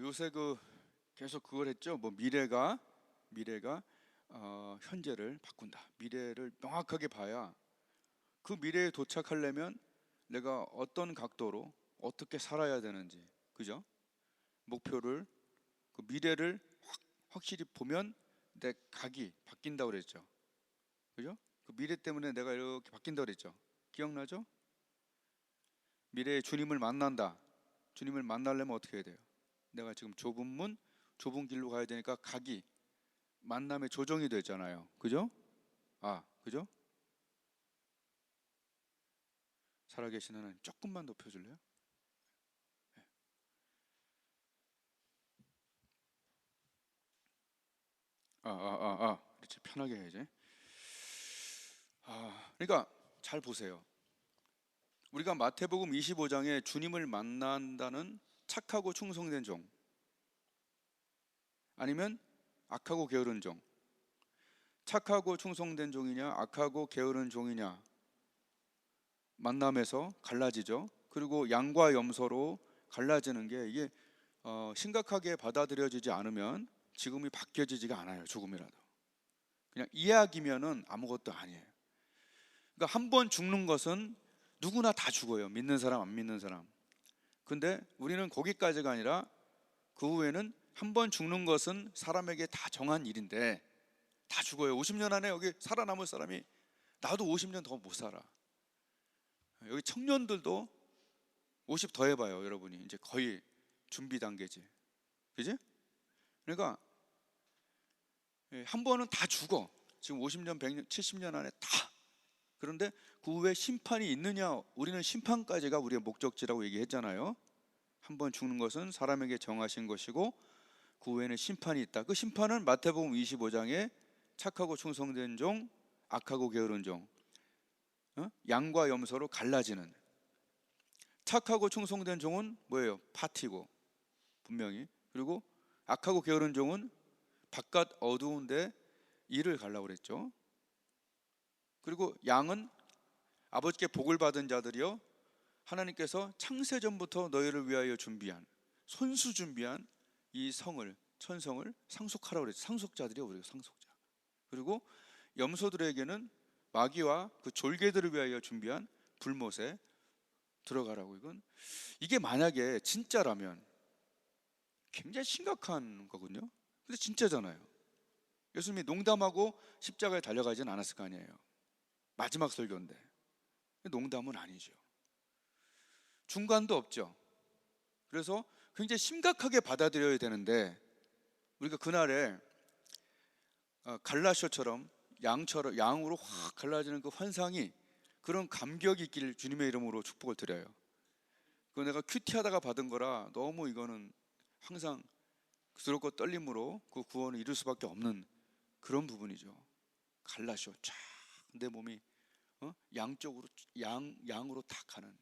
요새 계속 그걸 했죠. 뭐 미래가 현재를 바꾼다. 미래를 명확하게 봐야 그 미래에 도착하려면 내가 어떤 각도로 어떻게 살아야 되는지, 그죠? 목표를 그 미래를 확실히 보면 내 각이 바뀐다고 그랬죠. 그죠? 그 미래 때문에 내가 이렇게 바뀐다고 그랬죠. 기억나죠? 미래에 주님을 만난다. 주님을 만나려면 어떻게 해야 돼요? 내가 지금 좁은 문, 좁은 길로 가야 되니까 각이 만남의 조정이 되잖아요. 그죠? 그죠? 살아계신 하나님 조금만 높여줄래요? 네. 그렇지, 편하게 해야지. 그러니까 잘 보세요. 우리가 마태복음 25장에 주님을 만난다는 착하고 충성된 종, 아니면 악하고 게으른 종. 착하고 충성된 종이냐 악하고 게으른 종이냐 만남에서 갈라지죠. 그리고 양과 염소로 갈라지는 게 이게 심각하게 받아들여지지 않으면 지금이 바뀌어지지가 않아요. 조금이라도 그냥 이야기면은 아무것도 아니에요. 그러니까 한 번 죽는 것은 누구나 다 죽어요. 믿는 사람 안 믿는 사람. 근데 우리는 거기까지가 아니라 그 후에는 한 번 죽는 것은 사람에게 다 정한 일인데 다 죽어요. 50년 안에 여기 살아남을 사람이 나도 50년 더 못 살아. 여기 청년들도 50 더 해봐요. 여러분이 이제 거의 준비 단계지. 그지? 그러니까 한 번은 다 죽어. 지금 50년, 100년, 70년 안에 다. 그런데 그 후에 심판이 있느냐? 우리는 심판까지가 우리의 목적지라고 얘기했잖아요. 한 번 죽는 것은 사람에게 정하신 것이고 그 후에는 심판이 있다. 그 심판은 마태복음 25장에 착하고 충성된 종, 악하고 게으른 종, 양과 염소로 갈라지는. 착하고 충성된 종은 뭐예요? 파티고 분명히. 그리고 악하고 게으른 종은 바깥 어두운데 이를 가려고 그랬죠. 그리고 양은 아버지께 복을 받은 자들이요, 하나님께서 창세전부터 너희를 위하여 준비한, 손수 준비한 이 성을, 천성을 상속하라고 그랬죠. 상속자들이요, 우리가 상속자. 그리고 염소들에게는 마귀와 그 졸개들을 위하여 준비한 불못에 들어가라고. 이게 만약에 진짜라면 굉장히 심각한 거거든요. 근데 진짜잖아요. 예수님이 농담하고 십자가에 달려가지는 않았을 거 아니에요. 마지막 설교인데. 농담은 아니죠. 중간도 없죠. 그래서 굉장히 심각하게 받아들여야 되는데 우리가 그날에 갈라쇼처럼 양으로 확 갈라지는 그 환상이, 그런 감격이 있기를 주님의 이름으로 축복을 드려요. 그거 내가 큐티하다가 받은 거라 너무 이거는 항상 두렵고 떨림으로 그 구원을 이룰 수밖에 없는 그런 부분이죠. 갈라쇼 쫙 내 몸이 양쪽으로 양으로 탁 가는,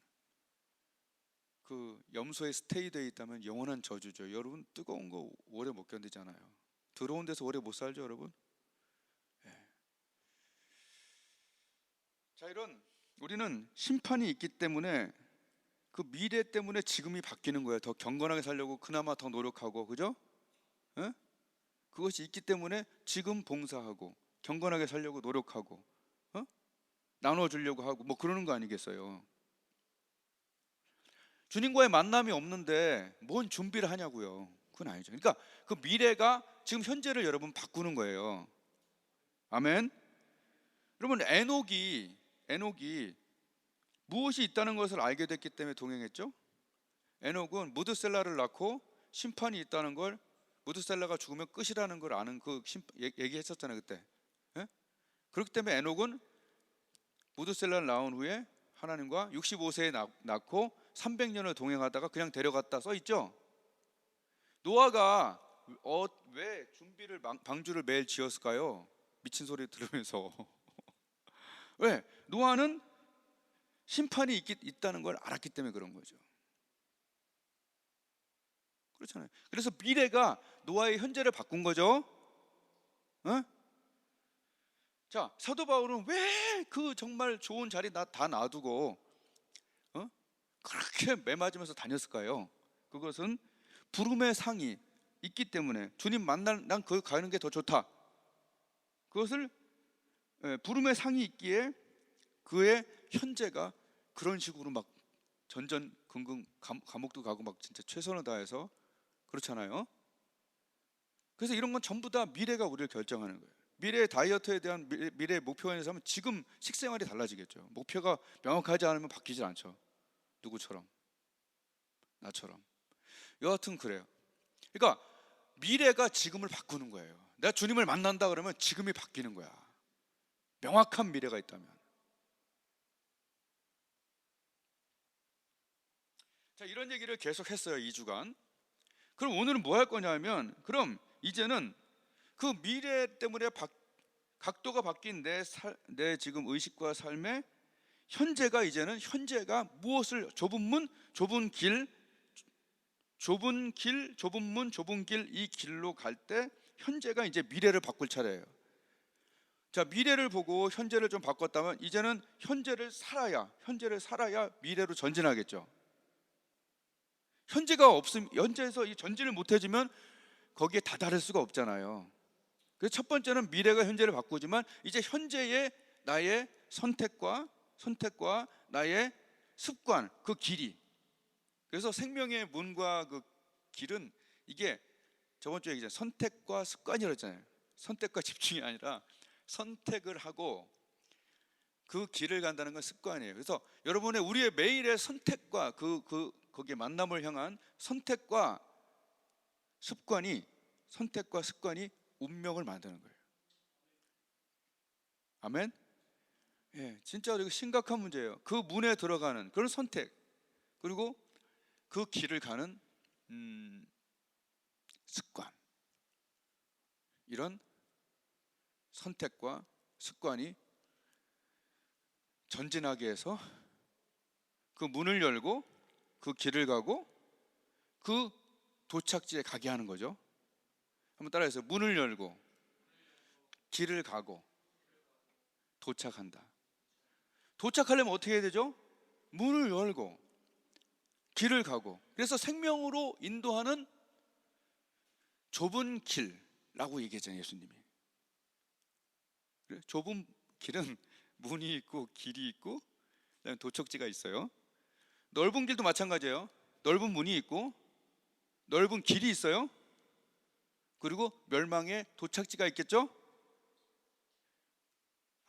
그 염소에 스테이되어 있다면 영원한 저주죠. 여러분 뜨거운 거 오래 못 견디잖아요. 더러운 데서 오래 못 살죠, 여러분. 네. 자, 우리는 심판이 있기 때문에 그 미래 때문에 지금이 바뀌는 거예요. 더 경건하게 살려고 그나마 더 노력하고, 그죠? 네? 그것이 있기 때문에 지금 봉사하고 경건하게 살려고 노력하고 나눠주려고 하고 뭐 그러는 거 아니겠어요? 주님과의 만남이 없는데 뭔 준비를 하냐고요. 그건 아니죠. 그러니까 그 미래가 지금 현재를 여러분 바꾸는 거예요. 아멘. 여러분 에녹이 무엇이 있다는 것을 알게 됐기 때문에 동행했죠. 에녹은 무드셀라를 낳고 심판이 있다는 걸, 무드셀라가 죽으면 끝이라는 걸 아는 그 얘기했었잖아요 그때. 예? 그렇기 때문에 에녹은 무드셀라를 낳은 후에 하나님과 65세에 낳고 300년을 동행하다가 그냥 데려갔다 써있죠. 노아가 왜 방주를 매일 지었을까요? 미친 소리 들으면서. 왜? 노아는 심판이 있다는 걸 알았기 때문에 그런 거죠. 그렇잖아요. 그래서 미래가 노아의 현재를 바꾼 거죠. 자, 사도 바울은 왜 그 정말 좋은 자리 다 놔두고 그렇게 매맞으면서 다녔을까요? 그것은 부름의 상이 있기 때문에 주님 난 그 가는 게 더 좋다. 그것을 부름의 상이 있기에 그의 현재가 그런 식으로 막 전전긍긍 감옥도 가고 막 진짜 최선을 다해서 그렇잖아요. 그래서 이런 건 전부 다 미래가 우리를 결정하는 거예요. 미래의 다이어트에 대한 미래의 목표에 대해서 하면 지금 식생활이 달라지겠죠. 목표가 명확하지 않으면 바뀌질 않죠. 누구처럼? 나처럼. 여하튼 그래요. 그러니까 미래가 지금을 바꾸는 거예요. 내가 주님을 만난다 그러면 지금이 바뀌는 거야. 명확한 미래가 있다면. 자, 이런 얘기를 계속 했어요, 2주간. 그럼 오늘은 뭐 할 거냐면, 그럼 이제는 그 미래 때문에 각도가 바뀐 내 지금 의식과 삶의 현재가, 이제는 현재가 무엇을, 좁은 문, 좁은 길, 좁은 문, 좁은 길, 이 길로 갈 때 현재가 이제 미래를 바꿀 차례예요. 자, 미래를 보고 현재를 좀 바꿨다면 이제는 현재를 살아야 미래로 전진하겠죠. 현재가 없음, 현재에서 이 전진을 못 해주면 거기에 다다를 수가 없잖아요. 그래서 첫 번째는 미래가 현재를 바꾸지만 이제 현재의 나의 선택과 나의 습관, 그 길이. 그래서 생명의 문과 그 길은, 이게 저번 주에 얘기했잖아요. 선택과 습관이라고 했잖아요. 선택과 집중이 아니라 선택을 하고 그 길을 간다는 건 습관이에요. 그래서 여러분의 우리의 매일의 선택과 거기에 만남을 향한 선택과 습관이 운명을 만드는 거예요. 아멘. 예, 진짜 이거 심각한 문제예요. 그 문에 들어가는 그런 선택, 그리고 그 길을 가는 습관, 이런 선택과 습관이 전진하게 해서 그 문을 열고 그 길을 가고 그 도착지에 가게 하는 거죠. 한번 따라해서 문을 열고 길을 가고 도착한다. 도착하려면 어떻게 해야 되죠? 문을 열고 길을 가고. 그래서 생명으로 인도하는 좁은 길라고 얘기했잖아요, 예수님이. 좁은 길은 문이 있고 길이 있고 그다음에 도착지가 있어요. 넓은 길도 마찬가지예요. 넓은 문이 있고 넓은 길이 있어요. 그리고 멸망의 도착지가 있겠죠?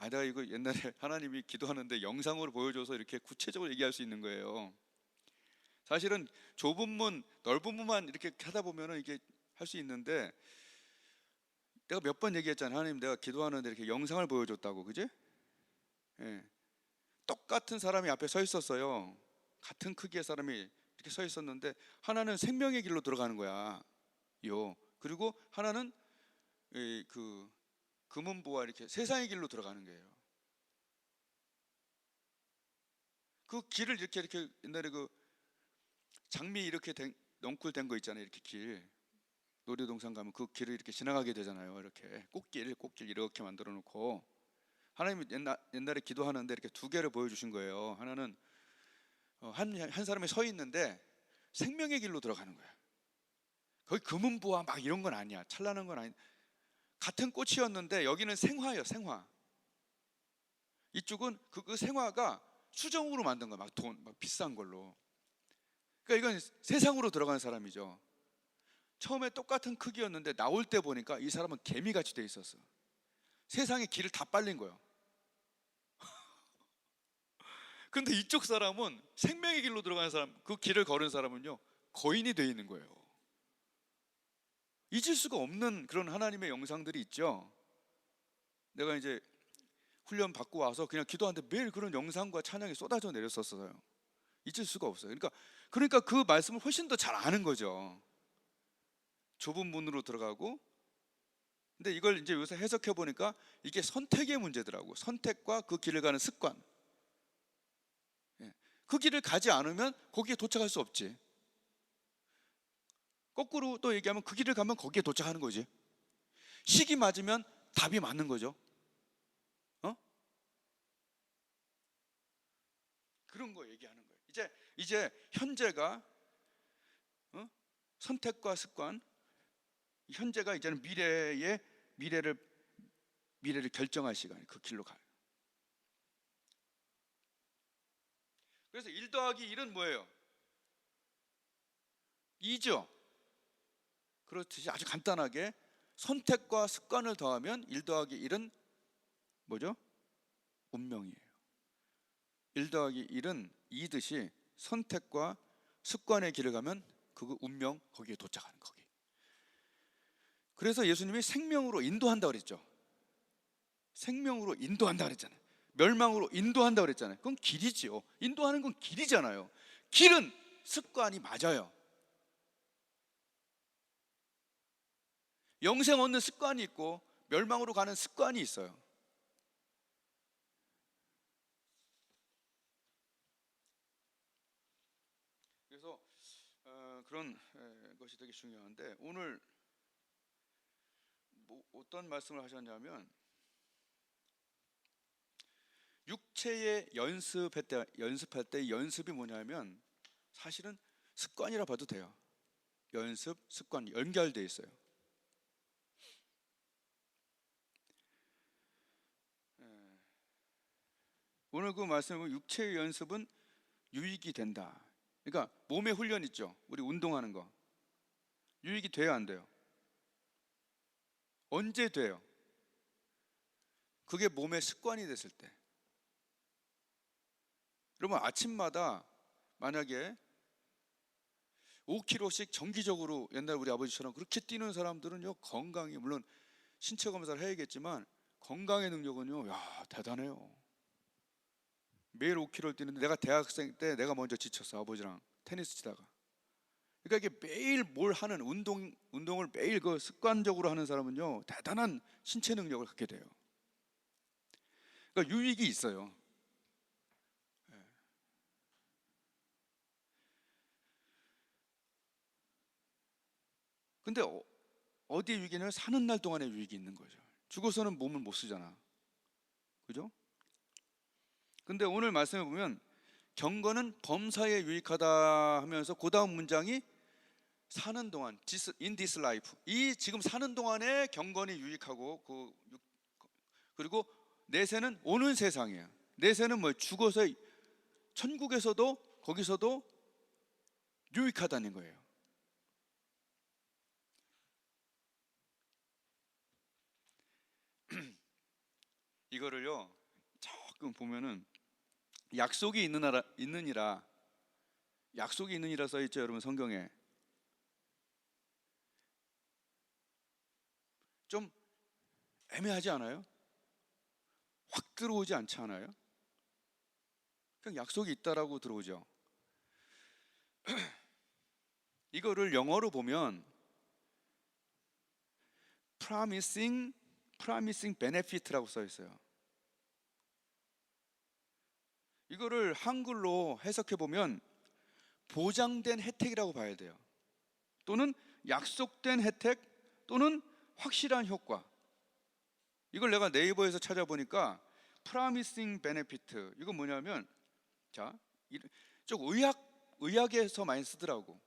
내가 이거 옛날에 하나님이 기도하는데 영상으로 보여줘서 이렇게 구체적으로 얘기할 수 있는 거예요. 사실은 좁은 문, 넓은 문만 이렇게 하다 보면은 이게 할 수 있는데, 내가 몇 번 얘기했잖아요. 하나님, 내가 기도하는데 이렇게 영상을 보여줬다고, 그지? 예. 똑같은 사람이 앞에 서 있었어요. 같은 크기의 사람이 이렇게 서 있었는데 하나는 생명의 길로 들어가는 거야. 그리고 하나는 그 금은보화 이렇게 세상의 길로 들어가는 거예요. 그 길을 이렇게 옛날에 그 장미 이렇게 넝쿨 된 거 있잖아요. 이렇게 길, 놀이동산 가면 그 길을 이렇게 지나가게 되잖아요. 이렇게 꽃길 이렇게 만들어 놓고, 하나님이 옛날에 기도하는데 이렇게 두 개를 보여주신 거예요. 하나는 한 사람이 서 있는데 생명의 길로 들어가는 거야. 거기 금은보화 막 이런 건 아니야. 찬란한 건 아니. 같은 꽃이었는데 여기는 생화예요. 생화. 이쪽은 그 생화가 수정으로 만든 거야. 막 비싼 걸로. 그러니까 이건 세상으로 들어가는 사람이죠. 처음에 똑같은 크기였는데 나올 때 보니까 이 사람은 개미같이 돼 있었어. 세상의 길을 다 빨린 거예요. 근데 이쪽 사람은 생명의 길로 들어가는 사람, 그 길을 걸은 사람은요, 거인이 돼 있는 거예요. 잊을 수가 없는 그런 하나님의 영상들이 있죠. 내가 이제 훈련 받고 와서 그냥 기도하는데 매일 그런 영상과 찬양이 쏟아져 내렸었어요. 잊을 수가 없어요. 그러니까 그 말씀을 훨씬 더 잘 아는 거죠. 좁은 문으로 들어가고. 근데 이걸 이제 요새 해석해 보니까 이게 선택의 문제더라고. 선택과 그 길을 가는 습관. 그 길을 가지 않으면 거기에 도착할 수 없지. 거꾸로 또 얘기하면 그 길을 가면 거기에 도착하는 거지. 시기 맞으면 답이 맞는 거죠. 그런 거 얘기하는 거예요. 이제 현재가 선택과 습관, 현재가 이제는 미래를 결정할 시간, 그 길로 가요. 그래서 1 더하기 1은 뭐예요? 2죠. 그렇듯이 아주 간단하게 선택과 습관을 더하면 1 더하기 1은 뭐죠? 운명이에요. 1 더하기 1은 2듯이 선택과 습관의 길을 가면 그 운명, 거기에 도착하는 거기. 그래서 예수님이 생명으로 인도한다 그랬죠. 생명으로 인도한다 그랬잖아요. 멸망으로 인도한다 그랬잖아요. 그건 길이지요. 인도하는 건 길이잖아요. 길은 습관이 맞아요. 영생 얻는 습관이 있고 멸망으로 가는 습관이 있어요. 그래서 그런 것이 되게 중요한데, 오늘 어떤 말씀을 하셨냐면, 육체의 연습할 때 연습이 뭐냐면 사실은 습관이라 봐도 돼요. 연습, 습관 연결되어 있어요. 오늘 그 말씀은 육체의 연습은 유익이 된다. 그러니까 몸의 훈련 있죠. 우리 운동하는 거 유익이 돼야 안 돼요? 언제 돼요? 그게 몸의 습관이 됐을 때. 여러분, 아침마다 만약에 5km씩 정기적으로 옛날 우리 아버지처럼 그렇게 뛰는 사람들은요, 건강이, 물론 신체 검사를 해야겠지만 건강의 능력은요, 야, 대단해요. 매일 5km를 뛰는데, 내가 대학생 때 내가 먼저 지쳤어. 아버지랑 테니스 치다가. 그러니까 이게 매일 뭘 하는 운동을 매일 그 습관적으로 하는 사람은요, 대단한 신체 능력을 갖게 돼요. 그러니까 유익이 있어요. 근데 어디에 유익이 있냐면 사는 날 동안에 유익이 있는 거죠. 죽어서는 몸을 못 쓰잖아. 그죠? 근데 오늘 말씀해 보면 경건은 범사에 유익하다 하면서 그 다음 문장이 사는 동안, in this life, 이 지금 사는 동안에 경건이 유익하고, 그리고 내세는 오는 세상이에요. 내세는 뭐 죽어서 천국에서도 거기서도 유익하다는 거예요. 이거를요 조금 보면은 약속이 있느니라 써 있죠, 여러분 성경에. 좀 애매하지 않아요? 확 들어오지 않지 않아요? 그냥 약속이 있다라고 들어오죠. 이거를 영어로 보면 promising benefit라고 써 있어요. 이거를 한글로 해석해 보면 보장된 혜택이라고 봐야 돼요. 또는 약속된 혜택, 또는 확실한 효과. 이걸 내가 네이버에서 찾아보니까 promising benefit, 이거 뭐냐면, 자, 좀 의학에서 많이 쓰더라고.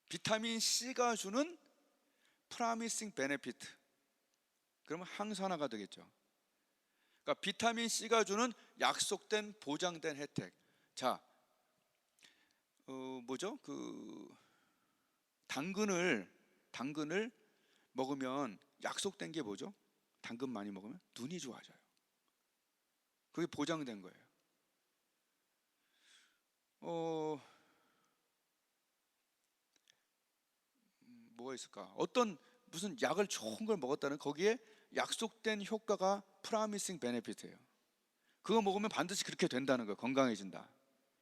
비타민 C가 주는 promising benefit, 그러면 항산화가 되겠죠. 그러니까 비타민 C가 주는 약속된 보장된 혜택. 자, 뭐죠? 당근을 먹으면 약속된 게 뭐죠? 당근 많이 먹으면 눈이 좋아져요. 그게 보장된 거예요. 뭐가 있을까? 무슨 약을 좋은 걸 먹었다는, 거기에 약속된 효과가 promising benefit예요. 그거 먹으면 반드시 그렇게 된다는 거예요. 건강해진다.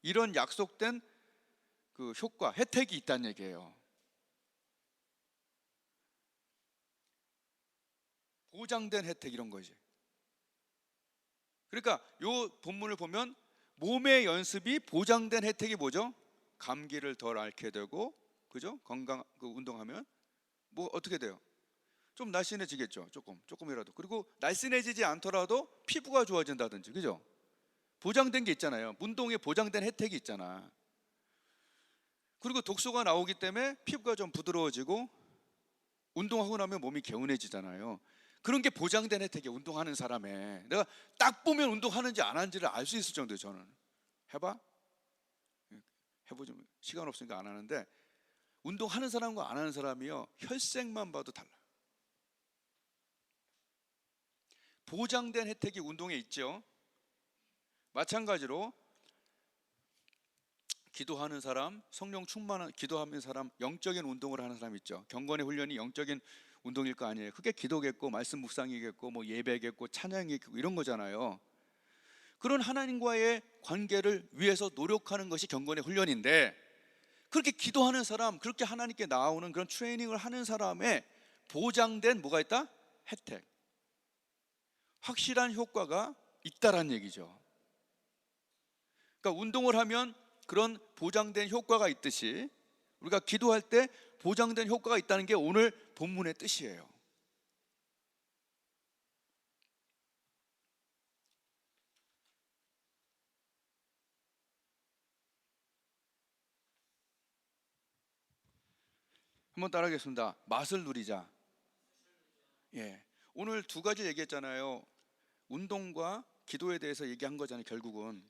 이런 약속된 그 효과, 혜택이 있다는 얘기예요. 보장된 혜택, 이런 거지. 그러니까 요 본문을 보면 몸의 연습이 보장된 혜택이 뭐죠? 감기를 덜 앓게 되고, 그죠? 운동하면 뭐 어떻게 돼요? 좀 날씬해지겠죠. 조금이라도. 그리고 날씬해지지 않더라도 피부가 좋아진다든지, 그죠? 보장된 게 있잖아요. 운동에 보장된 혜택이 있잖아. 그리고 독소가 나오기 때문에 피부가 좀 부드러워지고 운동하고 나면 몸이 개운해지잖아요. 그런 게 보장된 혜택이에요. 운동하는 사람의. 내가 딱 보면 운동하는지 안 하는지를 알 수 있을 정도예요. 저는. 해봐? 해보지. 시간 없으니까 안 하는데, 운동하는 사람과 안 하는 사람이요, 혈색만 봐도 달라요. 보장된 혜택이 운동에 있죠. 마찬가지로 기도하는 사람, 성령 충만한 기도하는 사람, 영적인 운동을 하는 사람 있죠. 경건의 훈련이 영적인 운동일 거 아니에요. 그게 기도겠고 말씀 묵상이겠고 뭐 예배겠고 찬양이겠고 이런 거잖아요. 그런 하나님과의 관계를 위해서 노력하는 것이 경건의 훈련인데, 그렇게 기도하는 사람, 그렇게 하나님께 나오는 그런 트레이닝을 하는 사람의 보장된 뭐가 있다? 혜택, 확실한 효과가 있다란 얘기죠. 그러니까 운동을 하면 그런 보장된 효과가 있듯이 우리가 기도할 때 보장된 효과가 있다는 게 오늘 본문의 뜻이에요. 한번 따라하겠습니다. 맛을 누리자. 예. 오늘 두 가지 얘기했잖아요. 운동과 기도에 대해서 얘기한 거잖아요, 결국은.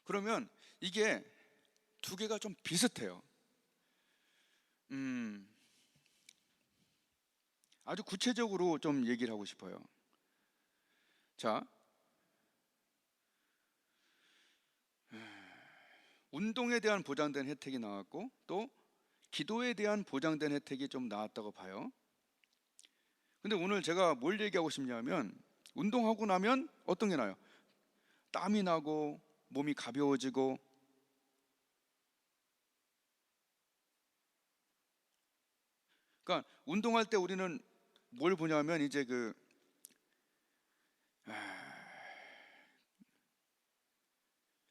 그러면 이게 두 개가 좀 비슷해요. 아주 구체적으로 좀 얘기를 하고 싶어요. 자, 운동에 대한 보장된 혜택이 나왔고 또 기도에 대한 보장된 혜택이 좀 나왔다고 봐요. 근데 오늘 제가 뭘 얘기하고 싶냐면, 운동하고 나면 어떤 게 나요? 땀이 나고 몸이 가벼워지고. 그러니까 운동할 때 우리는 뭘 보냐면 이제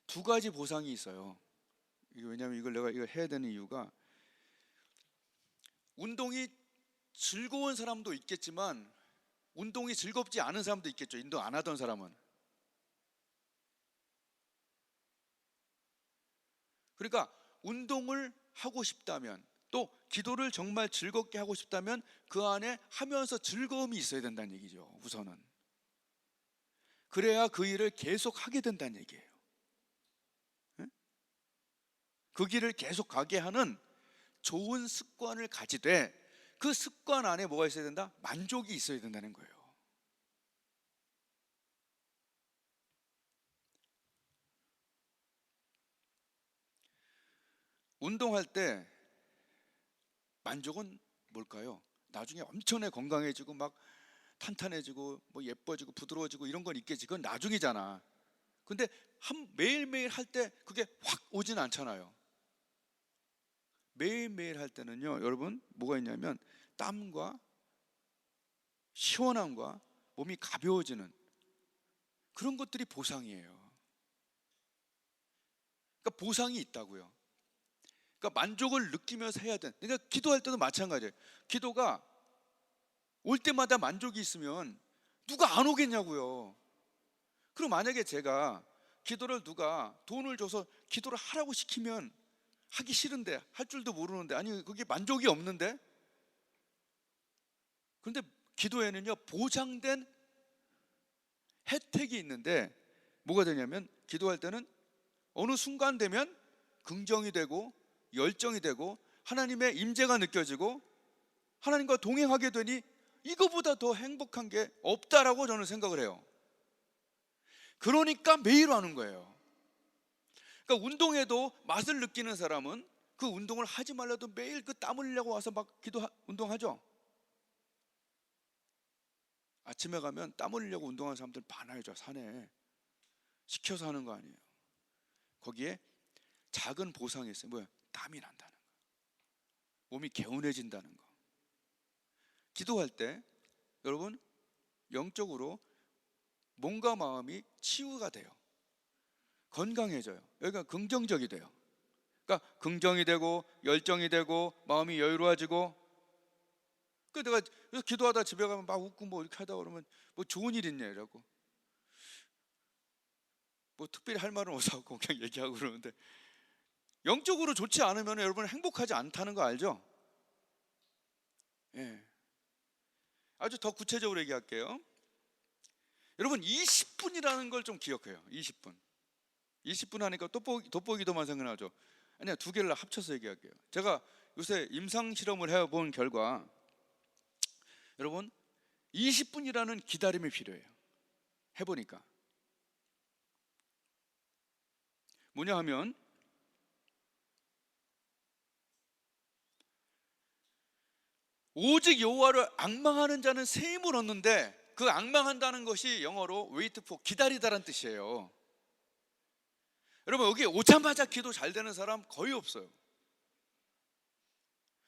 두 가지 보상이 있어요. 왜냐하면 내가 이걸 해야 되는 이유가, 운동이 즐거운 사람도 있겠지만 운동이 즐겁지 않은 사람도 있겠죠. 운동 안 하던 사람은. 그러니까 운동을 하고 싶다면, 또 기도를 정말 즐겁게 하고 싶다면 그 안에 하면서 즐거움이 있어야 된다는 얘기죠. 우선은. 그래야 그 일을 계속 하게 된다는 얘기예요. 그 길을 계속 가게 하는 좋은 습관을 가지되, 그 습관 안에 뭐가 있어야 된다? 만족이 있어야 된다는 거예요. 운동할 때 만족은 뭘까요? 나중에 엄청나게 건강해지고 막 탄탄해지고 뭐 예뻐지고 부드러워지고 이런 건 있겠지. 그건 나중이잖아. 근데 매일매일 할 때 그게 확 오진 않잖아요. 매일매일 할 때는요, 여러분, 뭐가 있냐면 땀과 시원함과 몸이 가벼워지는 그런 것들이 보상이에요. 그러니까 보상이 있다고요. 그러니까 만족을 느끼면서 해야 돼. 그러니까 기도할 때도 마찬가지예요. 기도가 올 때마다 만족이 있으면 누가 안 오겠냐고요. 그럼 만약에 제가 기도를 누가 돈을 줘서 기도를 하라고 시키면 하기 싫은데, 할 줄도 모르는데, 아니 그게 만족이 없는데. 그런데 기도에는요, 보장된 혜택이 있는데 뭐가 되냐면, 기도할 때는 어느 순간 되면 긍정이 되고 열정이 되고 하나님의 임재가 느껴지고 하나님과 동행하게 되니 이거보다 더 행복한 게 없다라고 저는 생각을 해요. 그러니까 매일 하는 거예요. 그러니까 운동에도 맛을 느끼는 사람은 그 운동을 하지 말라도 매일 그 땀 흘리려고 와서 막 운동하죠. 아침에 가면 땀 흘리려고 운동하는 사람들 많아요. 저 산에. 시켜서 하는 거 아니에요. 거기에 작은 보상이 있어요. 뭐야? 땀이 난다는 거, 몸이 개운해진다는 거. 기도할 때 여러분, 영적으로 몸과 마음이 치유가 돼요. 건강해져요. 여기가 긍정적이 돼요. 그러니까 긍정이 되고 열정이 되고 마음이 여유로워지고. 그 내가 기도하다 집에 가면 막 웃고 뭐 이렇게 하다 그러면 뭐 좋은 일 있냐 이러고, 뭐 특별히 할 말은 없어서 그냥 얘기하고 그러는데, 영적으로 좋지 않으면 여러분 행복하지 않다는 거 알죠? 예. 아주 더 구체적으로 얘기할게요. 여러분 20분이라는 걸 좀 기억해요. 20분. 20분 하니까 돋보기도만 생각나죠. 아니야, 두 개를 합쳐서 얘기할게요. 제가 요새 임상 실험을 해본 결과, 여러분 20분이라는 기다림이 필요해요. 해보니까 뭐냐 하면, 오직 여호와를 앙망하는 자는 새 힘을 얻는데, 그 앙망한다는 것이 영어로 wait for, 기다리다란 뜻이에요. 여러분 여기 오자마자 기도 잘 되는 사람 거의 없어요.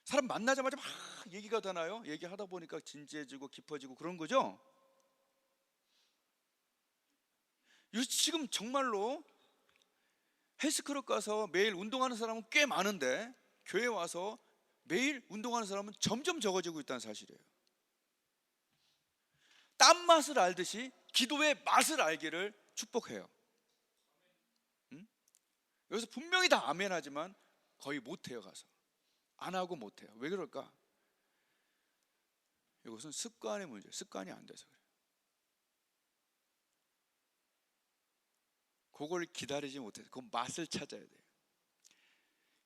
사람 만나자마자 막 얘기가 되나요? 얘기하다 보니까 진지해지고 깊어지고 그런 거죠. 지금 정말로 헬스클럽 가서 매일 운동하는 사람은 꽤 많은데, 교회 와서 매일 운동하는 사람은 점점 적어지고 있다는 사실이에요. 땀 맛을 알듯이 기도의 맛을 알기를 축복해요. 여기서 분명히 다 아멘 하지만 거의 못해요. 가서 안 하고 못해요. 왜 그럴까? 이것은 습관의 문제. 습관이 안 돼서 그래요. 그걸 기다리지 못해서 그 맛을 찾아야 돼요.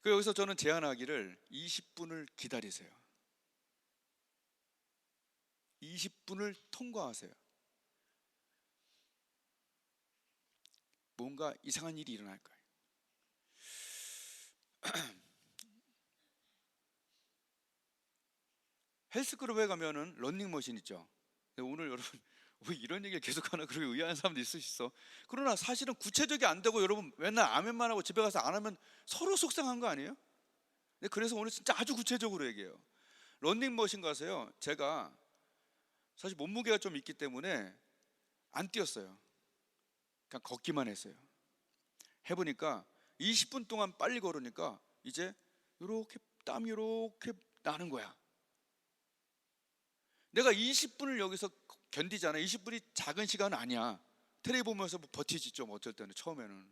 그 여기서 저는 제안하기를 20분을 기다리세요. 20분을 통과하세요. 뭔가 이상한 일이 일어날 거예요. 헬스클럽에 가면은 런닝머신 있죠. 오늘 여러분 왜 이런 얘기를 계속하나 그렇게 의아한 사람도 있을 수 있어. 그러나 사실은 구체적이 안 되고, 여러분 맨날 아멘만 하고 집에 가서 안 하면 서로 속상한 거 아니에요? 그래서 오늘 진짜 아주 구체적으로 얘기해요. 런닝머신 가서요, 제가 사실 몸무게가 좀 있기 때문에 안 뛰었어요. 그냥 걷기만 했어요. 해보니까 20분 동안 빨리 걸으니까 이제 이렇게 땀이 이렇게 나는 거야. 내가 20분을 여기서 견디잖아. 20분이 작은 시간은 아니야. 텔레비 보면서 뭐 버티지 좀, 어쩔 때는 처음에는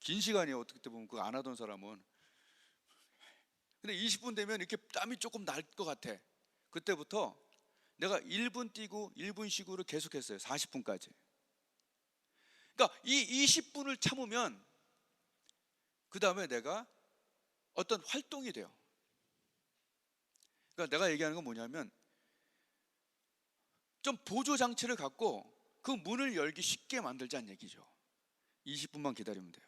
긴 시간이에요. 어떻게 보면 그거 안 하던 사람은. 근데 20분 되면 이렇게 땀이 조금 날 것 같아. 그때부터 내가 1분 뛰고 1분 쉬고를 계속했어요. 40분까지. 그러니까 이 20분을 참으면 그 다음에 내가 어떤 활동이 돼요. 그러니까 내가 얘기하는 건 뭐냐면, 좀 보조 장치를 갖고 그 문을 열기 쉽게 만들자는 얘기죠. 20분만 기다리면 돼요.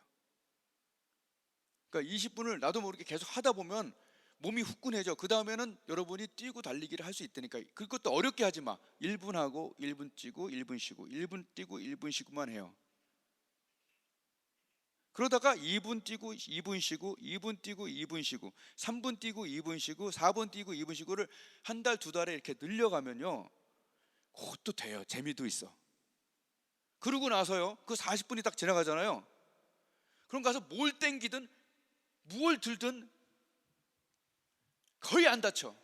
그러니까 20분을 나도 모르게 계속 하다 보면 몸이 후끈해져. 그 다음에는 여러분이 뛰고 달리기를 할 수 있다니까. 그것도 어렵게 하지 마. 1분 하고 1분 뛰고 1분 쉬고 1분 뛰고 1분 쉬고만 해요. 그러다가 2분 뛰고 2분 쉬고 2분 뛰고 2분 쉬고 3분 뛰고 2분 쉬고 4분 뛰고 2분 쉬고를 한 달, 두 달에 이렇게 늘려가면요, 그것도 돼요. 재미도 있어. 그러고 나서요, 그 40분이 딱 지나가잖아요. 그럼 가서 뭘 땡기든 뭘 들든 거의 안 다쳐.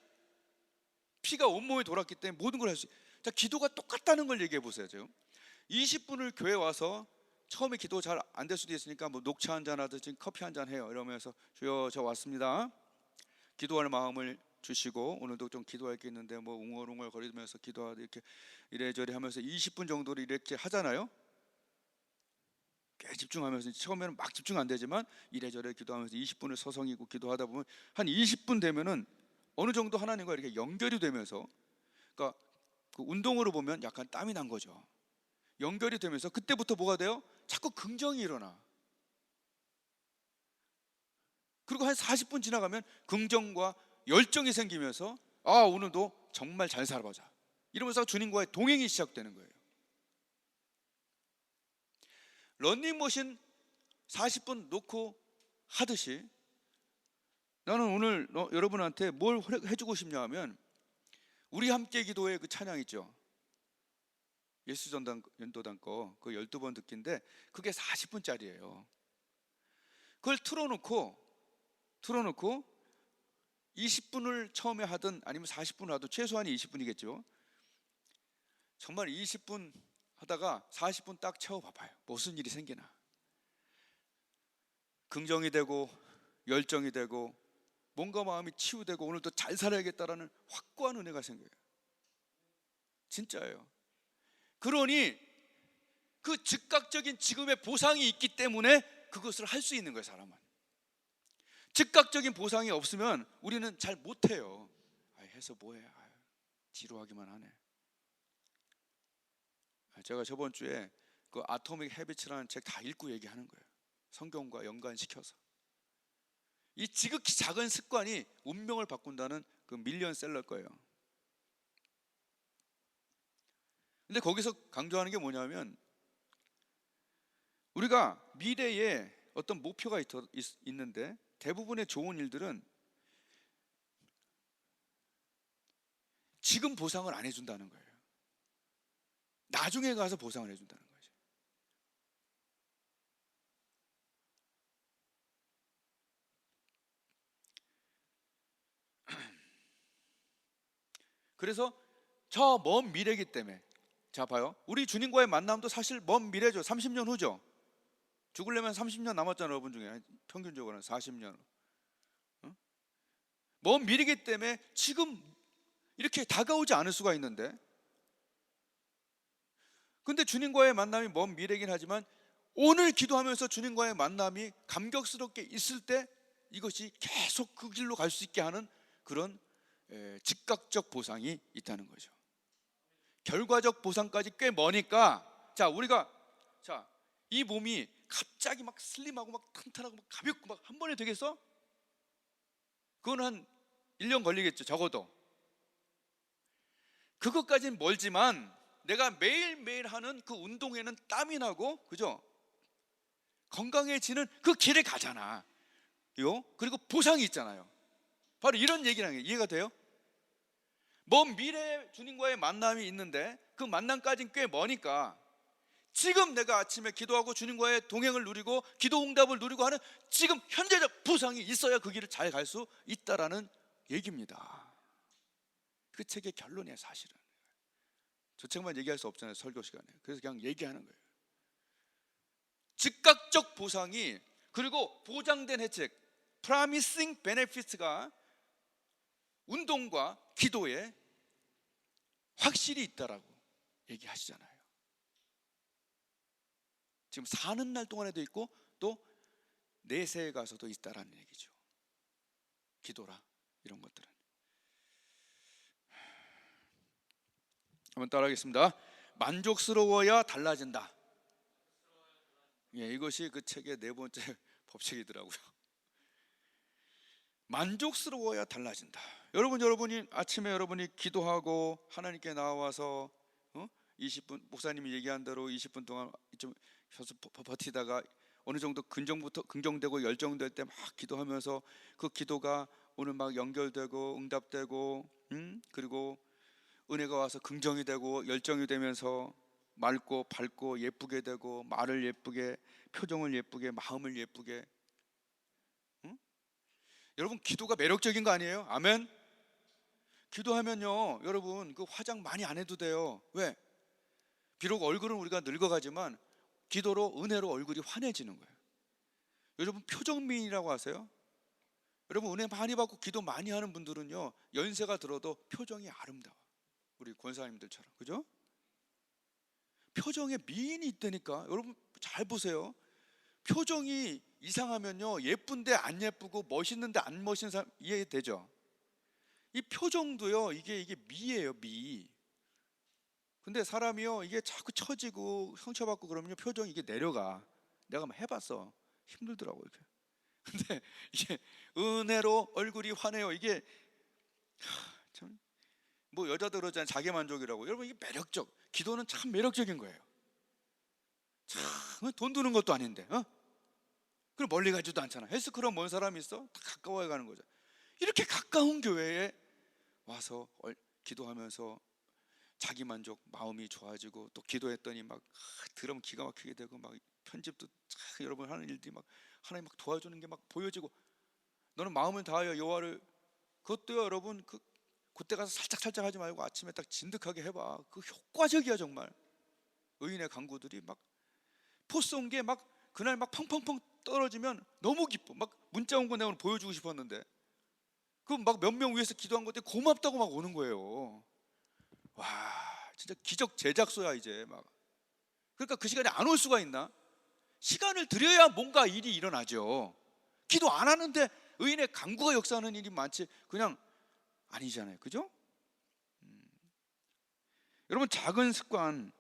피가 온몸에 돌았기 때문에 모든 걸 할 수 있어요. 자, 기도가 똑같다는 걸 얘기해 보세요. 지금 20분을 교회 와서 처음에 기도 잘 안 될 수도 있으니까 뭐 녹차 한잔 하듯이 커피 한잔 해요. 이러면서 주여 저 왔습니다. 기도할 마음을 주시고, 오늘도 좀 기도할 게 있는데 뭐 웅얼웅얼 거리면서 기도하듯 이렇게 이래저래 하면서 20분 정도를 이렇게 하잖아요. 꽤 집중하면서, 처음에는 막 집중 안 되지만 이래저래 기도하면서 20분을 서성이고 기도하다 보면 한 20분 되면은 어느 정도 하나님과 이렇게 연결이 되면서, 그러니까 그 운동으로 보면 약간 땀이 난 거죠. 연결이 되면서 그때부터 뭐가 돼요? 자꾸 긍정이 일어나. 그리고 한 40분 지나가면 긍정과 열정이 생기면서, 아, 오늘도 정말 잘 살아보자 이러면서 주님과의 동행이 시작되는 거예요. 런닝머신 40분 놓고 하듯이 나는 오늘 여러분한테 뭘 해주고 싶냐 하면, 우리 함께 기도의 그 찬양 있죠. 예수전당 연도당 거, 그 12번 듣기인데 그게 40분짜리예요. 그걸 틀어놓고 20분을 처음에 하든 아니면 40분을 하든 최소한이 20분이겠죠. 정말 20분 하다가 40분 딱 채워봐봐요. 무슨 일이 생기나. 긍정이 되고 열정이 되고 뭔가 마음이 치유되고 오늘도 잘 살아야겠다라는 확고한 은혜가 생겨요. 진짜예요. 그러니 그 즉각적인 지금의 보상이 있기 때문에 그것을 할 수 있는 거예요. 사람은 즉각적인 보상이 없으면 우리는 잘 못해요. 해서 뭐해, 지루하기만 하네. 제가 저번 주에 그 아토믹 헤비츠라는 책 다 읽고 얘기하는 거예요. 성경과 연관시켜서 이 지극히 작은 습관이 운명을 바꾼다는 그 밀리언셀러 거예요. 근데 거기서 강조하는 게 뭐냐면 우리가 미래에 어떤 목표가 있는데 대부분의 좋은 일들은 지금 보상을 안 해준다는 거예요. 나중에 가서 보상을 해준다는 거죠. 그래서 저 먼 미래이기 때문에, 자 봐요, 우리 주님과의 만남도 사실 먼 미래죠. 30년 후죠. 죽으려면 30년 남았잖아요. 여러분 중에 평균적으로는 40년. 먼 미래이기 때문에 지금 이렇게 다가오지 않을 수가 있는데, 근데 주님과의 만남이 먼 미래이긴 하지만 오늘 기도하면서 주님과의 만남이 감격스럽게 있을 때 이것이 계속 그 길로 갈 수 있게 하는 그런 즉각적 보상이 있다는 거죠. 결과적 보상까지 꽤 머니까, 자 우리가 이 몸이 갑자기 막 슬림하고 막 탄탄하고 막 가볍고 막 한 번에 되겠어? 그건 한 1년 걸리겠죠, 적어도. 그것까지는 멀지만 내가 매일매일 하는 그 운동에는 땀이 나고, 그죠? 건강해지는 그 길에 가잖아. 그리고 보상이 있잖아요. 바로 이런 얘기라는 게 이해가 돼요? 먼 미래에 주님과의 만남이 있는데 그 만남까지는 꽤 머니까 지금 내가 아침에 기도하고 주님과의 동행을 누리고 기도 응답을 누리고 하는 지금 현재적 보상이 있어야 그 길을 잘 갈 수 있다라는 얘기입니다. 그 책의 결론이에요. 사실은 저 책만 얘기할 수 없잖아요, 설교 시간에. 그래서 그냥 얘기하는 거예요. 즉각적 보상이, 그리고 보장된 혜택, promising benefits가 운동과 기도에 확실히 있다라고 얘기하시잖아요. 지금 사는 날 동안에도 있고 또 내세에 가서도 있다라는 얘기죠. 기도라 이런 것들은. 한번 따라하겠습니다. 만족스러워야 달라진다. 이것이 그 책의 네 번째 법칙이더라고요. 만족스러워야 달라진다. 여러분이 아침에 여러분이 기도하고 하나님께 나와서 20분, 목사님이 얘기한 대로 20분 동안 좀 버티다가 어느 정도 긍정되고 열정될 때 막 기도하면서 그 기도가 오늘 막 연결되고 응답되고, 그리고 은혜가 와서 긍정이 되고 열정이 되면서 맑고 밝고 예쁘게 되고, 말을 예쁘게, 표정을 예쁘게, 마음을 예쁘게. 여러분 기도가 매력적인 거 아니에요? 아멘. 기도하면요 여러분 그 화장 많이 안 해도 돼요. 왜? 비록 얼굴은 우리가 늙어가지만 기도로, 은혜로 얼굴이 환해지는 거예요. 여러분 표정미인이라고 하세요? 여러분 은혜 많이 받고 기도 많이 하는 분들은요 연세가 들어도 표정이 아름다워. 우리 권사님들처럼, 그죠? 표정에 미인이 있다니까. 여러분 잘 보세요. 표정이 이상하면요 예쁜데 안 예쁘고 멋있는데 안 멋있는 사람 이해되죠? 이 표정도요 이게 미예요, 미. 근데 사람이요 이게 자꾸 처지고 상처받고 그러면요 표정이 이게 내려가. 내가 막 해봤어. 힘들더라고 이렇게. 근데 이게 은혜로 얼굴이 환해요. 이게 참, 뭐 여자들 그러잖아요, 자기 만족이라고. 여러분 이게 매력적, 기도는 참 매력적인 거예요. 참 돈 드는 것도 아닌데, 그리고 멀리 가지도 않잖아. 헬스클럽 먼 사람이 있어? 다 가까워야 가는 거죠. 이렇게 가까운 교회에 와서 기도하면서 자기 만족, 마음이 좋아지고, 또 기도했더니 막 들으면 기가 막히게 되고, 막 편집도 여러분 하는 일들이 막 하나님 막 도와주는 게 막 보여지고, 너는 마음을 다하여 여호와를, 그것도요 여러분 그, '그때 가서 살짝 하지 말고 아침에 딱 진득하게 해봐. 그 효과적이야 정말. 의인의 강구들이 막 포스 온 게 막 그날 막 펑펑펑 떨어지면 너무 기뻐. 막 문자 온 거 내가 오늘 보여주고 싶었는데 그 막 몇 명 위해서 기도한 것들이 고맙다고 막 오는 거예요. 와, 진짜 기적 제작소야 이제 막. 그러니까 그 시간에 안 올 수가 있나? 시간을 들여야 뭔가 일이 일어나죠. 기도 안 하는데 의인의 강구가 역사하는 일이 많지 그냥 아니잖아요. 그죠? 여러분 작은 습관,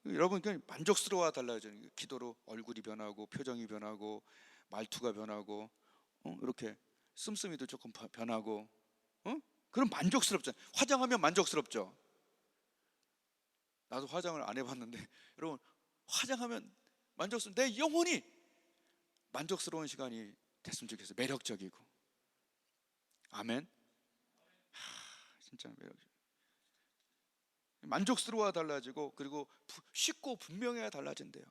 여러분 그냥 만족스러워 달라져요. 기도로 얼굴이 변하고 표정이 변하고 말투가 변하고 이렇게 씀씀이도 조금 변하고 그럼 만족스럽잖아요. 화장하면 만족스럽죠. 나도 화장을 안 해봤는데 여러분 화장하면 만족스러운 내 영혼이 만족스러운 시간이 됐으면 좋겠어요. 매력적이고. 아멘. 진짜 매력적. 만족스러워야 달라지고 그리고 쉽고 분명해야 달라진대요.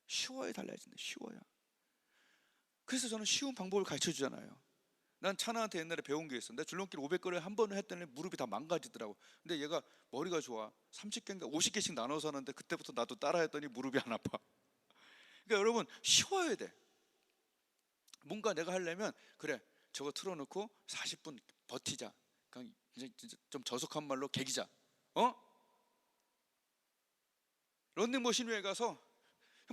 쉬워야 달라진대. 쉬워야. 그래서 저는 쉬운 방법을 가르쳐 주잖아요. 난 차나한테 옛날에 배운 게 있었는데 줄넘기를 500개를 한 번을 했더니 무릎이 다 망가지더라고. 근데 얘가 머리가 좋아. 30개인가 50개씩 나눠서 하는데 그때부터 나도 따라 했더니 무릎이 안 아파. 그러니까 여러분 쉬워야 돼. 뭔가 내가 하려면 그래 저거 틀어놓고 40분 버티자. 그냥 이제 좀 저속한 말로 개기자. 런닝머신 위에 가서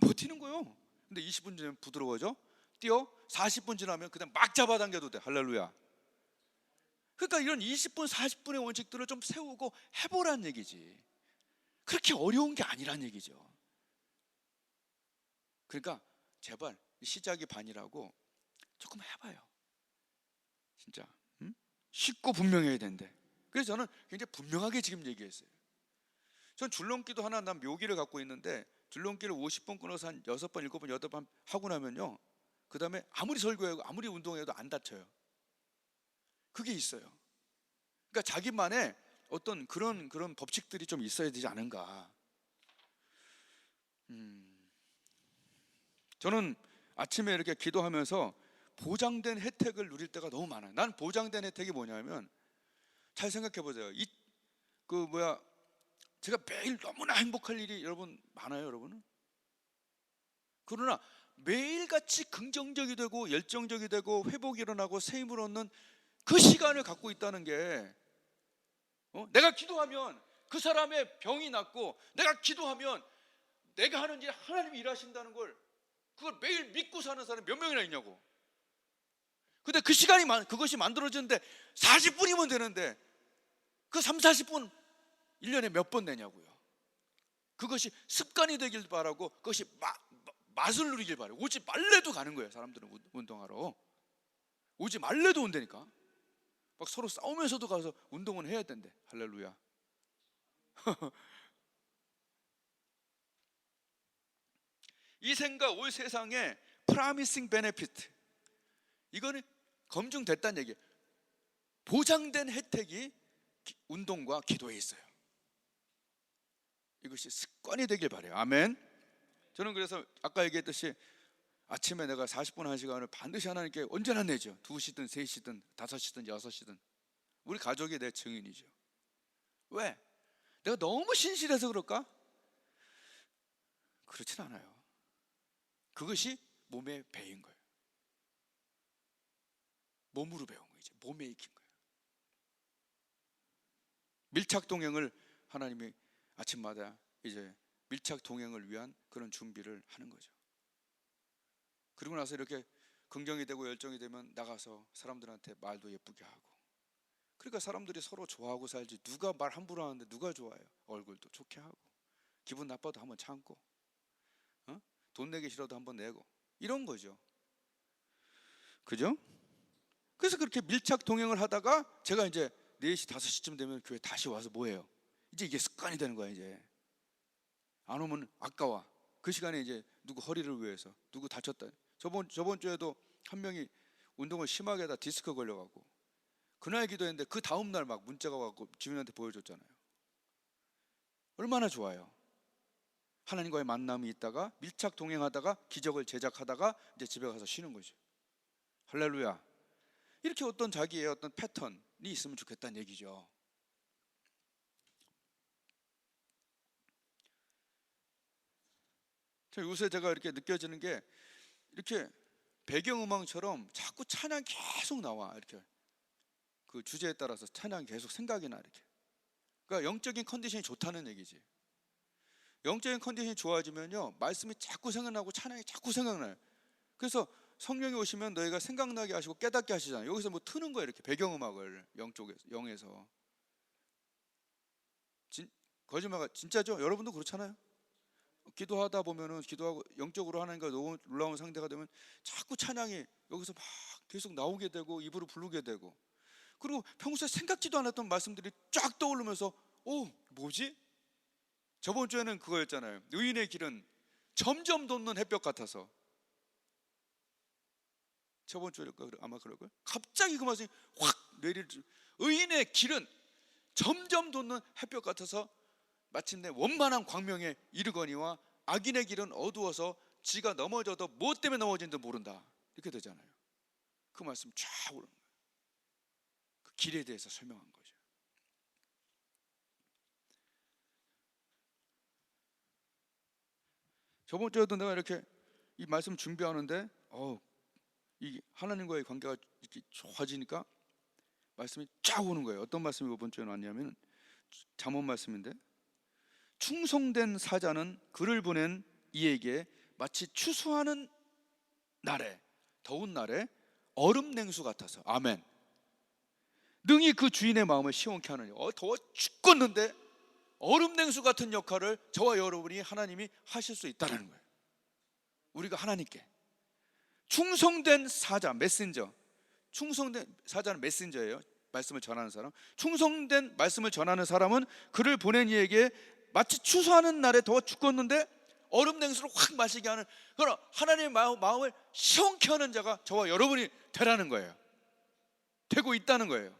버티는 거예요. 근데 20분 지나면 부드러워져. 뛰어 40분 지나면 그냥 막 잡아당겨도 돼. 할렐루야. 그러니까 이런 20분 40분의 원칙들을 좀 세우고 해보란 얘기지. 그렇게 어려운 게 아니란 얘기죠. 그러니까 제발 시작이 반이라고 조금 해봐요. 진짜 쉽고 분명해야 된대. 그래서 저는 굉장히 분명하게 지금 얘기했어요. 전 줄넘기도 하나 난 묘기를 갖고 있는데 줄넘기를 50분 끊어서 한 6번, 7번, 8번 하고 나면요 그 다음에 아무리 설교하고 아무리 운동해도 안 다쳐요. 그게 있어요. 그러니까 자기만의 어떤 그런 법칙들이 좀 있어야 되지 않은가. 저는 아침에 이렇게 기도하면서 보장된 혜택을 누릴 때가 너무 많아요. 난 보장된 혜택이 뭐냐면 잘 생각해 보세요. 제가 매일 너무나 행복할 일이 여러분 많아요, 여러분은? 그러나 매일같이 긍정적이 되고 열정적이 되고 회복이 일어나고 새 힘을 얻는 그 시간을 갖고 있다는 게 내가 기도하면 그 사람의 병이 낫고 내가 기도하면 내가 하는 일 하나님이 일하신다는 걸 그걸 매일 믿고 사는 사람이 몇 명이나 있냐고. 근데 그 시간이 그것이 만들어지는데 40분이면 되는데 그 3, 40분 1년에 몇 번 내냐고요. 그것이 습관이 되길 바라고 그것이 맛을 누리길 바라고. 오지 말래도 가는 거예요. 사람들은 운동하러 오지 말래도 온다니까. 막 서로 싸우면서도 가서 운동은 해야 된대. 할렐루야. 이 생각 올 세상에 promising benefit, 이거는 검증됐다는 얘기예요. 보장된 혜택이 운동과 기도에 있어요. 이것이 습관이 되길 바라요. 아멘. 저는 그래서 아까 얘기했듯이 아침에 내가 40분 1시간을 반드시 하나님께 언제나 내죠. 2시든 3시든 5시든 6시든. 우리 가족이 내 증인이죠. 왜? 내가 너무 신실해서 그럴까? 그렇진 않아요. 그것이 몸에 배인 거예요. 몸으로 배운 거예요. 몸에 익힌 거예요. 밀착 동행을 하나님이 아침마다 이제 밀착 동행을 위한 그런 준비를 하는 거죠. 그리고 나서 이렇게 긍정이 되고 열정이 되면 나가서 사람들한테 말도 예쁘게 하고. 그러니까 사람들이 서로 좋아하고 살지. 누가 말 함부로 하는데 누가 좋아해요? 얼굴도 좋게 하고 기분 나빠도 한번 참고 돈 내기 싫어도 한번 내고 이런 거죠. 그죠? 그래서 그렇게 밀착 동행을 하다가 제가 이제 4시 5시쯤 되면 교회 다시 와서 뭐해요? 이제 이게 습관이 되는 거야. 이제 안 오면 아까워. 그 시간에 이제 누구 허리를 위해서 누구 다쳤다. 저번 주에도 한 명이 운동을 심하게 하다 디스크 걸려가고 그날 기도했는데 그 다음날 막 문자가 와서 주민한테 보여줬잖아요. 얼마나 좋아요. 하나님과의 만남이 있다가 밀착 동행하다가 기적을 제작하다가 이제 집에 가서 쉬는 거죠. 할렐루야. 이렇게 어떤 자기의 어떤 패턴이 있으면 좋겠다는 얘기죠. 요새 제가 이렇게 느껴지는 게 이렇게 배경음악처럼 자꾸 찬양 계속 나와. 이렇게 그 주제에 따라서 찬양 계속 생각이 나. 이렇게. 그러니까 영적인 컨디션이 좋다는 얘기지. 영적인 컨디션이 좋아지면요, 말씀이 자꾸 생각나고 찬양이 자꾸 생각나요. 그래서 성령이 오시면 너희가 생각나게 하시고 깨닫게 하시잖아요. 여기서 뭐 트는 거예요, 이렇게 배경음악을 영에서. 거짓말, 진짜죠? 여러분도 그렇잖아요. 기도하다 보면은, 기도하고 영적으로 하나님과 너무 놀라운 상대가 되면 자꾸 찬양이 여기서 막 계속 나오게 되고 입으로 부르게 되고, 그리고 평소에 생각지도 않았던 말씀들이 쫙 떠오르면서 뭐지? 저번 주에는 그거였잖아요. 의인의 길은 점점 돋는 햇볕 같아서. 저번 주에 아마 그럴 거예요. 갑자기 그 말씀이 확 내릴. 의인의 길은 점점 돋는 햇볕 같아서 마침내 원만한 광명에 이르거니와 악인의 길은 어두워서 지가 넘어져도 뭐 때문에 넘어진지도 모른다. 이렇게 되잖아요. 그 말씀 쫙 오르는 거예요. 그 길에 대해서 설명한 거죠. 저번 주에도 내가 이렇게 이 말씀 준비하는데 이 하나님과의 관계가 이렇게 좋아지니까 말씀이 쫙 오는 거예요. 어떤 말씀이 이번 주에 왔냐면 잠언 말씀인데, 충성된 사자는 그를 보낸 이에게 마치 추수하는 날에, 더운 날에 얼음 냉수 같아서. 아멘. 능히 그 주인의 마음을 시원케 하느니. 더워 죽겠는데 얼음 냉수 같은 역할을 저와 여러분이 하나님이 하실 수 있다는 거예요. 우리가 하나님께 충성된 사자, 메신저. 충성된 사자는 메신저예요. 말씀을 전하는 사람. 충성된 말씀을 전하는 사람은 그를 보낸 이에게 마치 추수하는 날에 더워 죽겠는데 얼음 냉수를 확 마시게 하는, 그런 하나님의 마음을 시원케 하는 자가 저와 여러분이 되라는 거예요. 되고 있다는 거예요.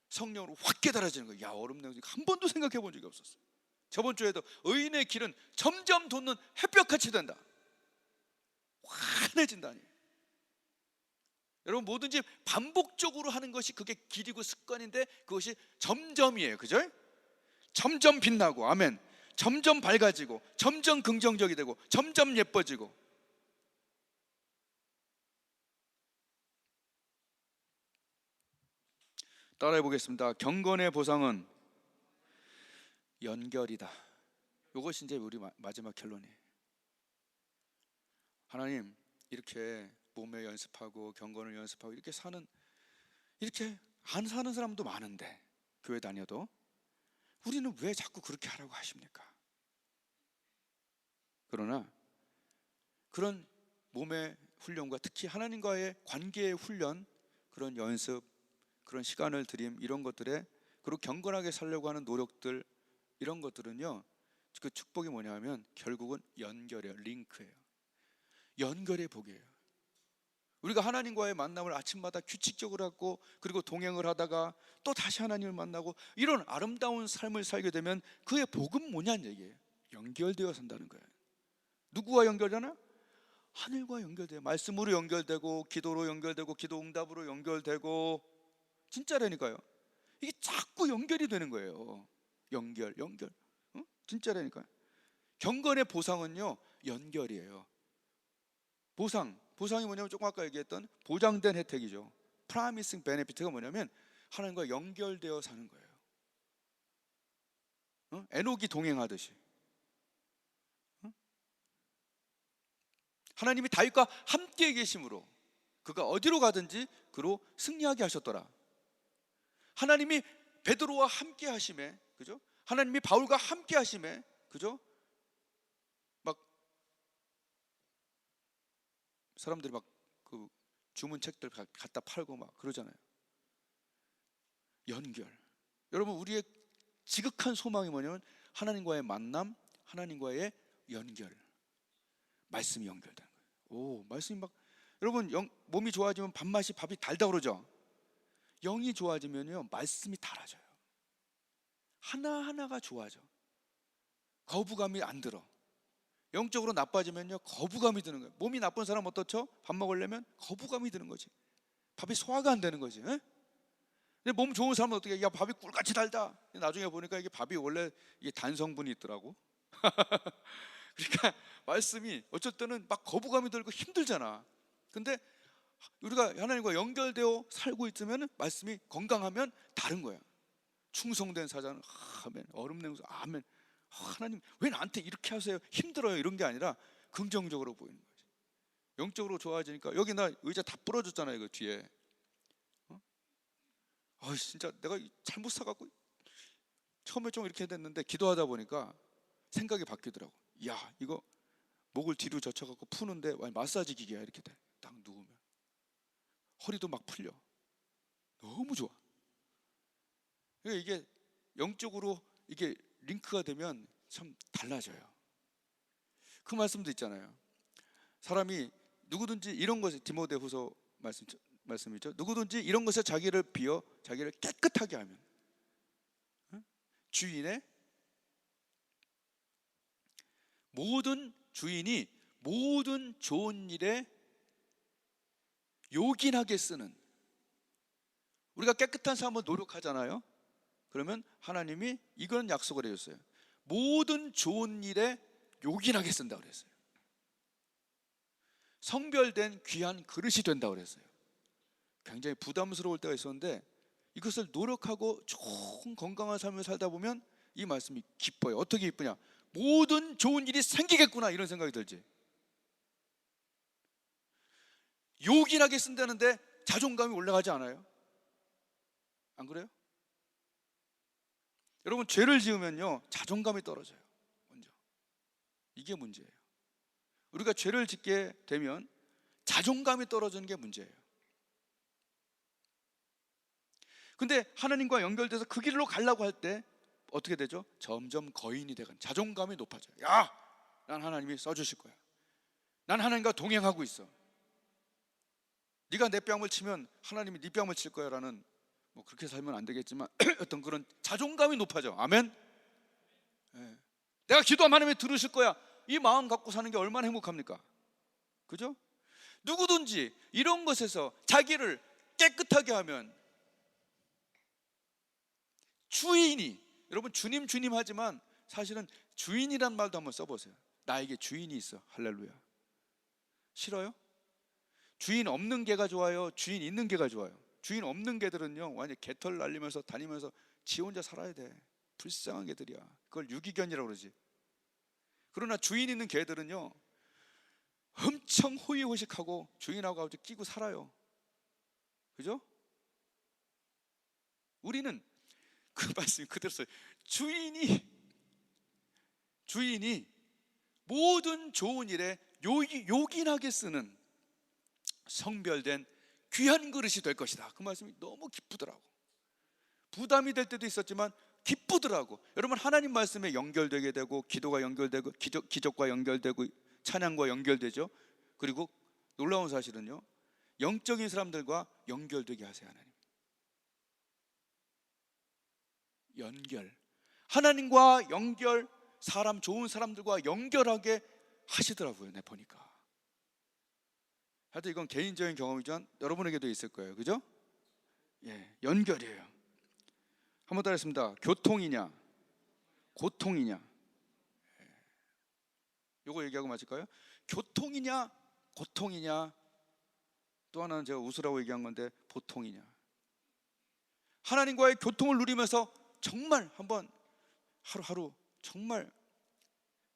성령으로 확 깨달아지는 거예요. 야, 얼음 냉수 한 번도 생각해 본 적이 없었어요. 저번 주에도 의인의 길은 점점 돋는 햇볕같이 된다. 환해진다니. 여러분, 뭐든지 반복적으로 하는 것이 그게 길이고 습관인데 그것이 점점이에요. 그죠? 점점 빛나고, 아멘. 점점 밝아지고, 점점 긍정적이 되고, 점점 예뻐지고. 따라해 보겠습니다. 경건의 보상은 연결이다. 이것이 이제 우리 마지막 결론이에요. 하나님, 이렇게 몸에 연습하고 경건을 연습하고 이렇게 안 사는 사람도 많은데, 교회 다녀도 우리는 왜 자꾸 그렇게 하라고 하십니까? 그러나 그런 몸의 훈련과 특히 하나님과의 관계의 훈련, 그런 연습, 그런 시간을 드림, 이런 것들에, 그리고 경건하게 살려고 하는 노력들, 이런 것들은요, 그 축복이 뭐냐면 결국은 연결이에요. 링크예요. 연결의 복이에요. 우리가 하나님과의 만남을 아침마다 규칙적으로 하고, 그리고 동행을 하다가 또 다시 하나님을 만나고, 이런 아름다운 삶을 살게 되면 그의 복은 뭐냐는 얘기예요. 연결되어 산다는 거예요. 누구와 연결되나? 하늘과 연결돼요. 말씀으로 연결되고, 기도로 연결되고, 기도 응답으로 연결되고. 진짜라니까요. 이게 자꾸 연결이 되는 거예요. 연결. 응? 진짜라니까요. 경건의 보상은요, 연결이에요. 보상이 뭐냐면 조금 아까 얘기했던 보장된 혜택이죠. Promising benefit가 뭐냐면 하나님과 연결되어 사는 거예요. 에녹이 동행하듯이. 하나님이 다윗과 함께 계심으로 그가 어디로 가든지 그로 승리하게 하셨더라. 하나님이 베드로와 함께 하심에, 그죠? 하나님이 바울과 함께 하심에, 그죠? 막 사람들이 막 그 주문 책들 갖다 팔고 막 그러잖아요. 연결. 여러분, 우리의 지극한 소망이 뭐냐면 하나님과의 만남, 하나님과의 연결. 말씀이 연결되는 거예요. 말씀이 막, 여러분, 몸이 좋아지면 밥이 달다 그러죠. 영이 좋아지면요, 말씀이 달아져요. 하나하나가 좋아져. 거부감이 안 들어. 영적으로 나빠지면요, 거부감이 드는 거예요. 몸이 나쁜 사람 어떻죠? 밥 먹으려면 거부감이 드는 거지. 밥이 소화가 안 되는 거지. 에? 근데 몸 좋은 사람은 어떻게 해? 야, 밥이 꿀같이 달다. 나중에 보니까 이게 밥이 원래 이게 단 성분이 있더라고. 그러니까 말씀이 어쩔 때는 막 거부감이 들고 힘들잖아. 근데 우리가 하나님과 연결되어 살고 있으면 말씀이 건강하면 다른 거야. 충성된 사자는 아멘, 얼음냉수 아멘. 하나님 왜 나한테 이렇게 하세요? 힘들어요. 이런 게 아니라 긍정적으로 보이는 거지. 영적으로 좋아지니까. 여기 나 의자 다 부러졌잖아요. 이거 뒤에. 진짜 내가 잘못 사갖고 처음에 좀 이렇게 됐는데 기도하다 보니까 생각이 바뀌더라고. 야, 이거 목을 뒤로 젖혀갖고 푸는데 마사지 기계야. 이렇게 돼. 딱 누우면 허리도 막 풀려. 너무 좋아. 그러니까 이게 영적으로 이게 링크가 되면 참 달라져요. 그 말씀도 있잖아요. 사람이 누구든지 이런 것에, 디모데후서 말씀이죠. 누구든지 이런 것에 자기를 비워 자기를 깨끗하게 하면, 주인이 모든 좋은 일에 요긴하게 쓰는. 우리가 깨끗한 삶을 노력하잖아요. 그러면 하나님이 이건 약속을 해줬어요. 모든 좋은 일에 요긴하게 쓴다고 그랬어요. 성별된 귀한 그릇이 된다고 그랬어요. 굉장히 부담스러울 때가 있었는데 이것을 노력하고 좋은 건강한 삶을 살다 보면 이 말씀이 기뻐요. 어떻게 기쁘냐? 모든 좋은 일이 생기겠구나, 이런 생각이 들지. 요긴하게 쓴다는데 자존감이 올라가지 않아요? 안 그래요? 여러분, 죄를 지으면요 자존감이 떨어져요. 먼저 이게 문제예요. 우리가 죄를 짓게 되면 자존감이 떨어지는 게 문제예요. 근데 하나님과 연결돼서 그 길로 가려고 할 때 어떻게 되죠? 점점 거인이 되건 자존감이 높아져요. 야, 난 하나님이 써주실 거야. 난 하나님과 동행하고 있어. 네가 내 뺨을 치면 하나님이 네 뺨을 칠 거야 라는, 뭐 그렇게 살면 안 되겠지만 어떤 그런 자존감이 높아져. 아멘. 네. 내가 기도하면 하나님이 들으실 거야. 이 마음 갖고 사는 게 얼마나 행복합니까? 그죠? 누구든지 이런 것에서 자기를 깨끗하게 하면, 주인이, 여러분 주님 주님 하지만 사실은 주인이란 말도 한번 써보세요. 나에게 주인이 있어. 할렐루야. 싫어요? 주인 없는 개가 좋아요? 주인 있는 개가 좋아요? 주인 없는 개들은요 완전 개털 날리면서 다니면서 지 혼자 살아야 돼. 불쌍한 개들이야. 그걸 유기견이라고 그러지. 그러나 주인 있는 개들은요 엄청 호의호식하고 주인하고 아주 끼고 살아요. 그죠? 우리는 그 말씀이 그대로 써요. 주인이 모든 좋은 일에 요긴하게 쓰는 성별된 귀한 그릇이 될 것이다. 그 말씀이 너무 기쁘더라고. 부담이 될 때도 있었지만 기쁘더라고. 여러분, 하나님 말씀에 연결되게 되고 기도가 연결되고 기적과 연결되고 찬양과 연결되죠. 그리고 놀라운 사실은요, 영적인 사람들과 연결되게 하세요. 하나님 하나님과 연결, 사람 좋은 사람들과 연결하게 하시더라고요. 내 보니까. 하여튼 이건 개인적인 경험이지만 여러분에게도 있을 거예요. 그죠? 예, 연결이에요. 한번 더 하겠습니다. 교통이냐 고통이냐. 요거 얘기하고 마칠까요? 교통이냐 고통이냐. 또 하나는 제가 웃으라고 얘기한 건데 보통이냐. 하나님과의 교통을 누리면서 정말 한번 하루하루 정말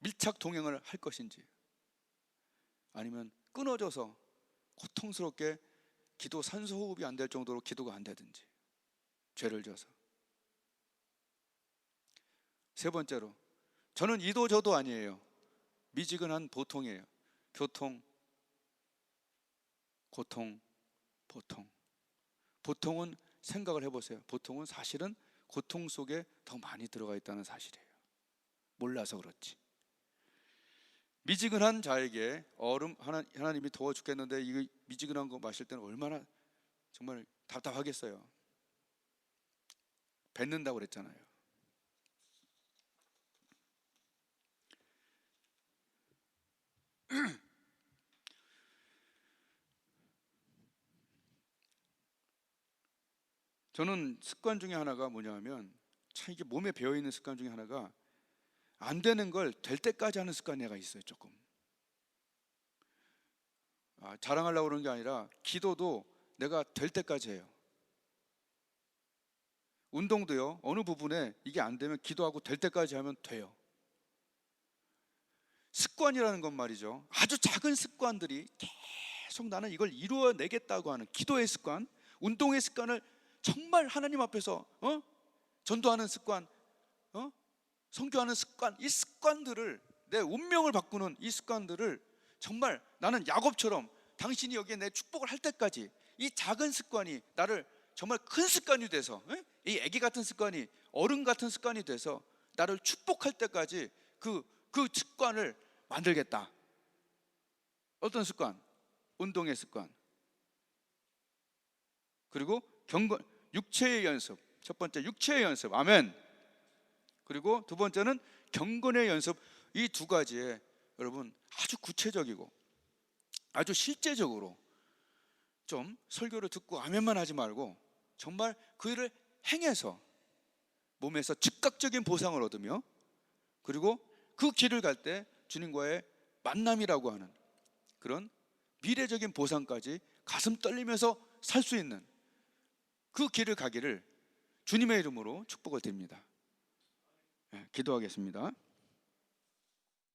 밀착 동행을 할 것인지, 아니면 끊어져서 고통스럽게 기도 산소호흡이 안 될 정도로 기도가 안 되든지, 죄를 져서. 세 번째로, 저는 이도 저도 아니에요. 미지근한 보통이에요. 교통, 고통, 보통. 보통은 생각을 해보세요. 보통은 사실은 고통 속에 더 많이 들어가 있다는 사실이에요. 몰라서 그렇지. 미지근한 자에게 얼음, 하나님이 더워 죽겠는데 이 미지근한 거 마실 때는 얼마나 정말 답답하겠어요. 뱉는다고 그랬잖아요. 저는 습관 중에 하나가 뭐냐 하면, 참 이게 몸에 배어있는 습관 중에 하나가, 안 되는 걸 될 때까지 하는 습관이 내가 있어요. 조금 자랑하려고 그러는 게 아니라 기도도 내가 될 때까지 해요. 운동도요, 어느 부분에 이게 안 되면 기도하고 될 때까지 하면 돼요. 습관이라는 건 말이죠, 아주 작은 습관들이 계속 나는 이걸 이루어내겠다고 하는 기도의 습관, 운동의 습관을 정말 하나님 앞에서 전도하는 습관, 선교하는 습관, 이 습관들을, 내 운명을 바꾸는 이 습관들을 정말 나는 야곱처럼 당신이 여기에 내 축복을 할 때까지 이 작은 습관이 나를 정말 큰 습관이 돼서, 이 애기 같은 습관이 어른 같은 습관이 돼서 나를 축복할 때까지 그 습관을 만들겠다. 어떤 습관? 운동의 습관. 그리고 육체의 연습. 첫 번째 육체의 연습, 아멘. 그리고 두 번째는 경건의 연습. 이 두 가지에 여러분 아주 구체적이고 아주 실제적으로 좀 설교를 듣고 아멘만 하지 말고 정말 그 일을 행해서 몸에서 즉각적인 보상을 얻으며, 그리고 그 길을 갈 때 주님과의 만남이라고 하는 그런 미래적인 보상까지 가슴 떨리면서 살 수 있는 그 길을 가기를 주님의 이름으로 축복을 드립니다. 기도하겠습니다.